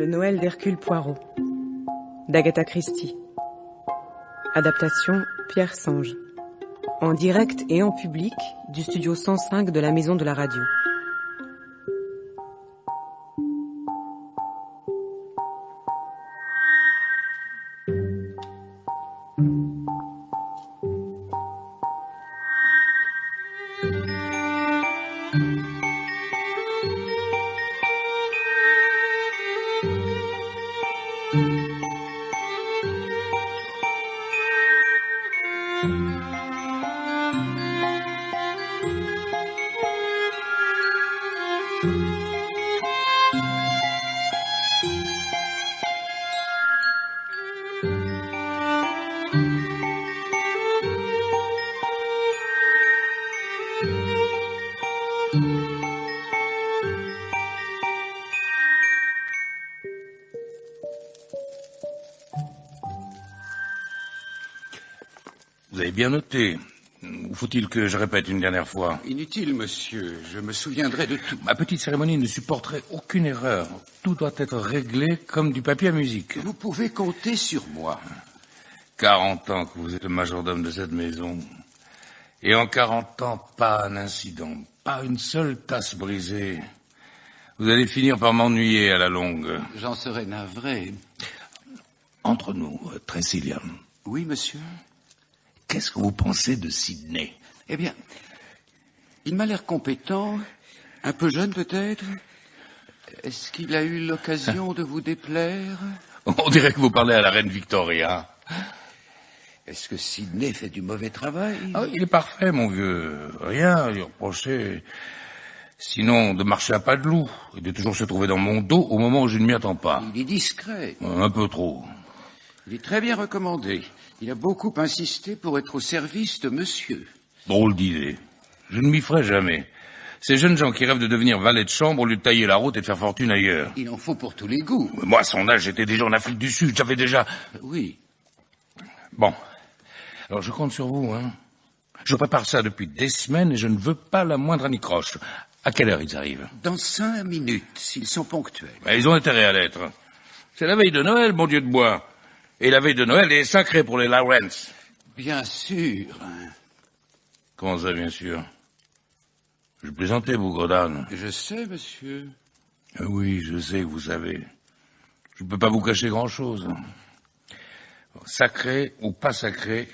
Le Noël d'Hercule Poirot, d'Agatha Christie. Adaptation Pierre Sange. En direct et en public du studio 105 de la Maison de la Radio. Vous avez bien noté. Ou faut-il que je répète une dernière fois? Inutile, monsieur. Je me souviendrai de tout. Ma petite cérémonie ne supporterait aucune erreur. Tout doit être réglé comme du papier à musique. Vous pouvez compter sur moi. 40 ans que vous êtes le majordome de cette maison. Et en 40 ans, pas un incident. Pas une seule tasse brisée. Vous allez finir par m'ennuyer à la longue. J'en serais navré. Entre nous, Tressilian. Oui, monsieur? Qu'est-ce que vous pensez de Sidney? Eh bien, il m'a l'air compétent, un peu jeune peut-être. Est-ce qu'il a eu l'occasion de vous déplaire? On dirait que vous parlez à la reine Victoria. Est-ce que Sidney fait du mauvais travail? Il est parfait, mon vieux. Rien à lui reprocher. Sinon, de marcher à pas de loup et de toujours se trouver dans mon dos au moment où je ne m'y attends pas. Il est discret. Un peu trop. Il est très bien recommandé. Il a beaucoup insisté pour être au service de monsieur. Drôle d'idée. Je ne m'y ferai jamais. Ces jeunes gens qui rêvent de devenir valets de chambre au lieu de tailler la route et de faire fortune ailleurs. Il en faut pour tous les goûts. Moi, à son âge, j'étais déjà en Afrique du Sud. J'avais déjà... Oui. Bon. Alors, je compte sur vous, hein. Je prépare ça depuis des semaines et je ne veux pas la moindre anicroche. À quelle heure ils arrivent? Dans 5 minutes, s'ils sont ponctuels. Ils ont intérêt à l'être. C'est la veille de Noël, bon Dieu de bois. Et la veille de Noël est sacrée pour les Lawrence. Bien sûr. Comment ça, bien sûr? Je plaisantais, bougre d'âne. Je sais, monsieur. Oui, je sais que vous savez. Je ne peux pas vous cacher grand-chose. Sacré ou pas sacré,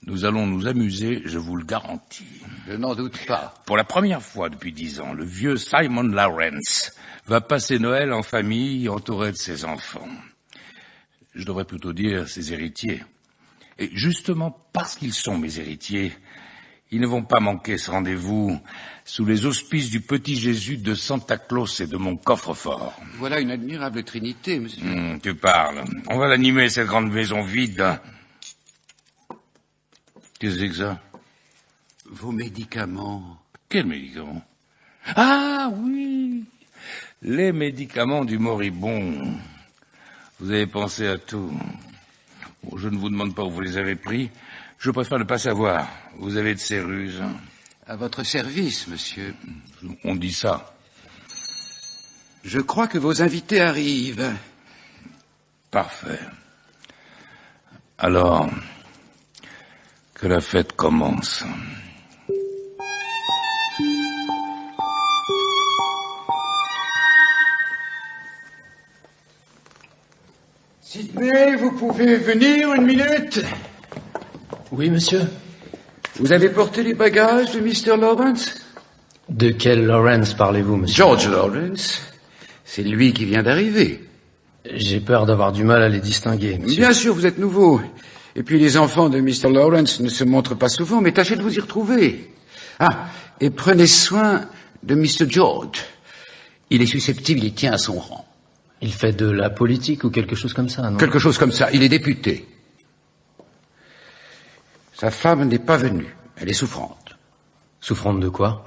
nous allons nous amuser, je vous le garantis. Je n'en doute pas. Pour la première fois depuis 10 ans, le vieux Simon Lawrence va passer Noël en famille, entouré de ses enfants. Je devrais plutôt dire ses héritiers. Et justement parce qu'ils sont mes héritiers, ils ne vont pas manquer ce rendez-vous sous les auspices du petit Jésus de Santa Claus et de mon coffre-fort. Voilà une admirable trinité, monsieur. Tu parles. On va l'animer, cette grande maison vide. Qu'est-ce que c'est que ça? Vos médicaments. Quels médicaments? Ah oui, les médicaments du moribond. Vous avez pensé à tout. Bon, je ne vous demande pas où vous les avez pris. Je préfère ne pas savoir. Vous avez de ces ruses. À votre service, monsieur. On dit ça. Je crois que vos invités arrivent. Parfait. Alors, que la fête commence. Sidney, vous pouvez venir une minute? Oui, monsieur. Vous avez porté les bagages de Mr. Lawrence? De quel Lawrence parlez-vous, monsieur? George Lawrence. C'est lui qui vient d'arriver. J'ai peur d'avoir du mal à les distinguer, monsieur. Bien sûr, vous êtes nouveau. Et puis les enfants de Mr. Lawrence ne se montrent pas souvent, mais tâchez de vous y retrouver. Ah, et prenez soin de Mr. George. Il est susceptible, il tient à son rang. Il fait de la politique ou quelque chose comme ça, non? Quelque chose comme ça. Il est député. Sa femme n'est pas venue. Elle est souffrante. Souffrante de quoi?